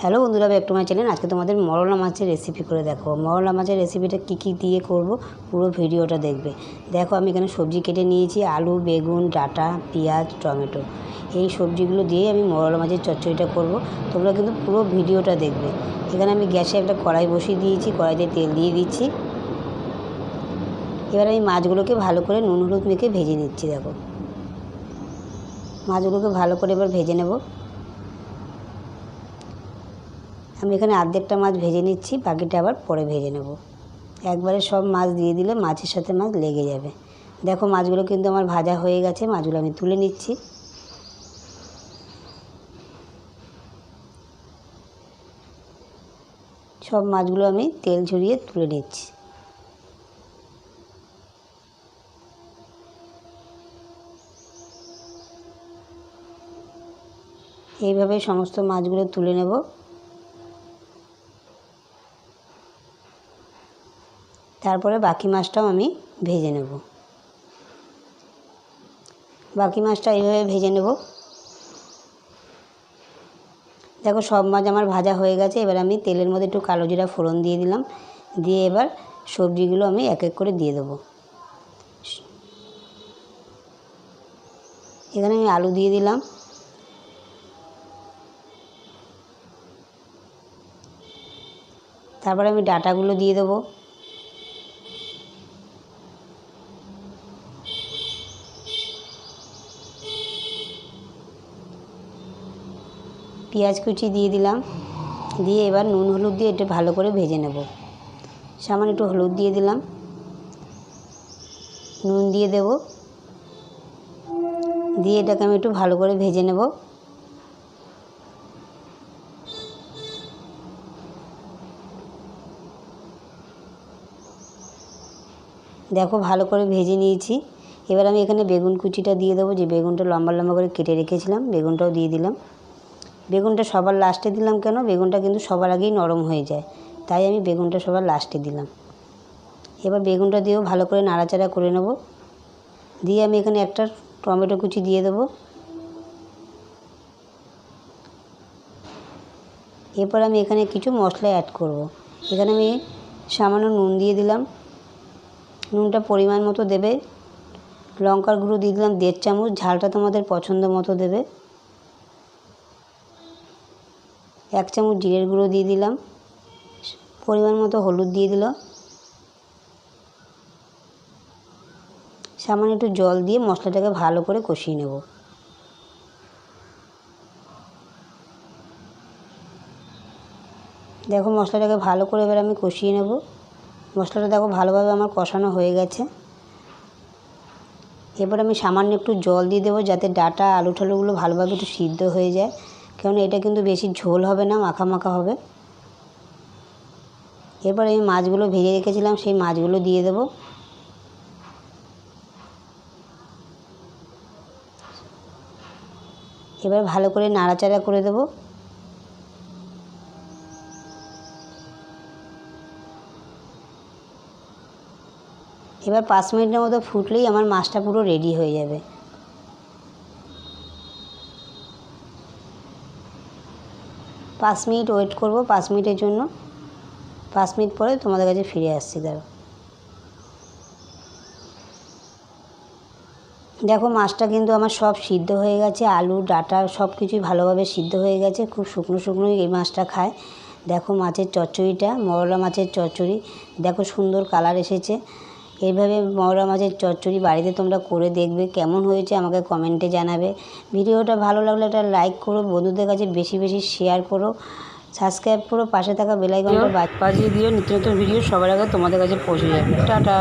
Hello বন্ধুরা, back to my channel. আজকে তোমাদের মরলা মাছের রেসিপি করে দেখো। মরলা মাছের রেসিপিটা কী দিয়ে করব পুরো ভিডিওটা দেখবে। দেখো আমি এখানে সবজি কেটে নিয়েছি, আলু, বেগুন, ডাঁটা, পেঁয়াজ, টমেটো। এই সবজিগুলো দিয়ে আমি মরলা মাছের চচ্চড়িটা করব। তোমরা কিন্তু পুরো ভিডিওটা দেখবে। এখানে আমি গ্যাসে একটা কড়াই বসিয়ে দিয়েছি, কড়াইতে তেল দিয়ে দিচ্ছি। এবার আমি মাছগুলোকে ভালো করে নুন হলুদ মেখে ভেজে নিচ্ছি। দেখো মাছগুলোকে ভালো করে এবার ভেজে নেব। আমি এখানে অর্ধেকটা মাছ ভেজে নিচ্ছি, বাকিটা আবার পরে ভেজে নেব। একবারে সব মাছ দিয়ে দিলে মাছের সাথে মাছ লেগে যাবে। দেখো মাছগুলো কিন্তু আমার ভাজা হয়ে গেছে, মাছগুলো আমি তুলে নিচ্ছি। সব মাছগুলো আমি তেল ঝরিয়ে তুলে নিচ্ছি। এইভাবে সমস্ত মাছগুলো তুলে নেব। তারপরে বাকি মাছটাও আমি ভেজে নেব। বাকি মাছটা এইভাবে ভেজে নেব। দেখো সব মাছ আমার ভাজা হয়ে গেছে। এবার আমি তেলের মধ্যে একটু কালো জিরা ফোড়ন দিয়ে দিলাম। দিয়ে এবার সবজিগুলো আমি এক এক করে দিয়ে দেবো। এখানে আমি আলু দিয়ে দিলাম। তারপরে আমি ডাঁটাগুলো দিয়ে দেবো। পেঁয়াজ কুচি দিয়ে দিলাম। দিয়ে এবার নুন হলুদ দিয়ে একটু ভালো করে ভেজে নেব। সামান্য একটু হলুদ দিয়ে দিলাম, নুন দিয়ে দেব, দিয়ে এটাকে আমি একটু ভালো করে ভেজে নেব। দেখো ভালো করে ভেজে নিয়েছি। এবার আমি এখানে বেগুন কুচিটা দিয়ে দেবো। যে বেগুনটা লম্বা লম্বা করে কেটে রেখেছিলাম, বেগুনটাও দিয়ে দিলাম। বেগুনটা সবার লাস্টে দিলাম কেন, বেগুনটা কিন্তু সবার আগেই নরম হয়ে যায়, তাই আমি বেগুনটা সবার লাস্টে দিলাম। এবার বেগুনটা দিয়েও ভালো করে নাড়াচাড়া করে নেব। দিয়ে আমি এখানে একটা টমেটো কুচি দিয়ে দেবো। এরপর আমি এখানে কিছু মশলা অ্যাড করব। এখানে আমি সামান্য নুন দিয়ে দিলাম, নুনটা পরিমাণ মতো দেবে। লঙ্কার গুঁড়ো দিয়ে দিলাম 1.5 চামচ, ঝালটা তোমাদের পছন্দ মতো দেবে। 1 চামচ জিরের গুঁড়ো দিয়ে দিলাম, পরিমাণ মতো হলুদ দিয়ে দিল। সামান্য একটু জল দিয়ে মশলাটাকে ভালো করে কষিয়ে নেব। দেখো মশলাটাকে ভালো করে এবার আমি কষিয়ে নেব। মশলাটা দেখো ভালোভাবে আমার কষানো হয়ে গেছে। এবার আমি সামান্য একটু জল দিয়ে দেবো, যাতে ডাঁটা আলু ঠালুগুলো ভালোভাবে একটু সিদ্ধ হয়ে যায়, কারণ এটা কিন্তু বেশি ঝোল হবে না, মাখা মাখা হবে। এরপর আমি মাছগুলো ভেজে রেখেছিলাম, সেই মাছগুলো দিয়ে দেবো। এবার ভালো করে নাড়াচাড়া করে দেবো। এবার 5 মিনিটের মতো ফুটলেই আমার মাছটা পুরো রেডি হয়ে যাবে। পাঁচ মিনিট ওয়েট করব, 5 মিনিটের জন্য। 5 মিনিট পরে তোমাদের কাছে ফিরে আসছি। দেখো মাছটা কিন্তু আমার সব সিদ্ধ হয়ে গেছে, আলু ডাঁটা সব কিছুই ভালোভাবে সিদ্ধ হয়ে গেছে। খুব শুকনো শুকনোই এই মাছটা খায়। দেখো মাছের চচ্চড়িটা, মরলা মাছের চচ্চড়ি, দেখো সুন্দর কালার এসেছে। এইভাবে মরলা মাছের চচ্চড়ি বাড়িতে তোমরা করে দেখবে, কেমন হয়েছে আমাকে কমেন্টে জানাবে। ভিডিওটা ভালো লাগলে একটা লাইক করো, বন্ধুদের কাছে বেশি বেশি শেয়ার করো, সাবস্ক্রাইব করো, পাশে থাকা বেল আইকনটা বাজিয়ে দিও। নিত্য নতুন ভিডিও সবার আগে তোমাদের কাছে পৌঁছে যাবে। টাটা।